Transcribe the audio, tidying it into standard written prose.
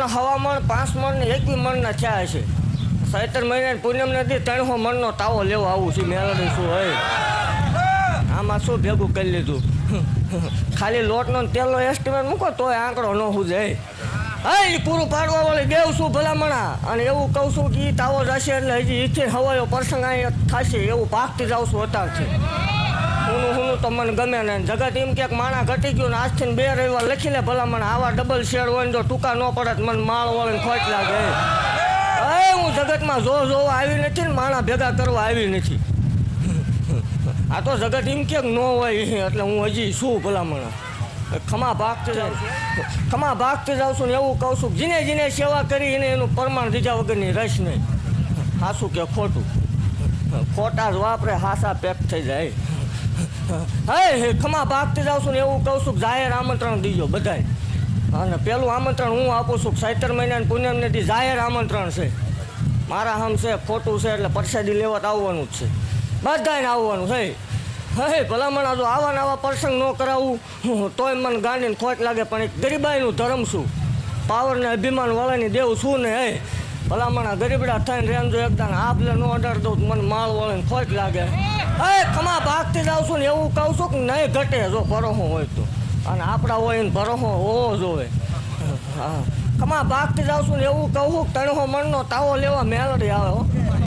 મણ, હવા મણ, 5 મણ ને 21 મણના થયા હશે. ચૈત્ર મહિના પૂનમ નથી 300 મણનો તાવો લેવા આવું છે. મેળવી શું હોય આમાં શું ભેગું કરી લીધું? ખાલી લોટનો ને તેલનો એસ્ટિમેટ મૂકો તોય આંકડો ન જાય. હા એ પૂરું પાડવા વાળી દેવ શું ભલામણા. અને એવું કહું છું કે એ તાવો જશે એટલે હજી ઈથી હવાયો પ્રસંગ અહીંયા થશે એવું પાકતી જાઉં છું અત્યારથી. હું તો મને ગમે ને. જગત એમ કે માણા ઘટી ગયું ને આજથી 2 રવિવાર લખી લે ભલામણા. આવા ડબલ શેડ હોય ને જો ટૂંકા ન પડે મને માળ વાળીને ખોટ લાગે. હું જગતમાં જોવા આવી નથી ને માણા ભેગા કરવા આવી નથી. આ તો જગત એમ કે ન હોય એટલે હું હજી શું ભલામણા ખમા ભાગતી જાઉં છું ને એવું કહું છું જીને જીને સેવા કરી એને એનું પ્રમાણ દીધા વગરની રસ નહીં. હાસું કે ખોટું? ખોટા જ વાપરે હાસા પેક થઈ જાય. હે ખમા ભાગતી જાઉં છું ને એવું કહું છું જાહેર આમંત્રણ દીજો બધાય. અને પેલું આમંત્રણ હું આપું છું ચૈત્ર મહિનાની પૂનમ નથી જાહેર આમંત્રણ છે. મારા હમ છે ખોટું છે એટલે પ્રસાદી લેવા તો આવવાનું જ છે. બધાને આવવાનું છે. હે ભલામણ જો આવા નવા પ્રસંગ ન કરાવું તોય મને ગાંડીને ખોટ લાગે. પણ એક ગરીબાઈનું ધર્મ છું, પાવરને અભિમાન વાળાની દેવ છું ને. હે ભલામણ ગરીબડા થઈને રેન્જો એકદમ આપલે ન અડાડ દઉં મને માળ વાળાને ખોટ લાગે. હે ખમા ભાગતી જાઉં છું ને એવું કહું છું કે નહીં ઘટે જો ભરોહો હોય તો. અને આપણા હોય ને ભરોહો હોવો જોવે. હા ખમા ભાગતી જાઉં છું ને એવું કહું છું 300 મણનો તાવો લેવા મેળડી આવે.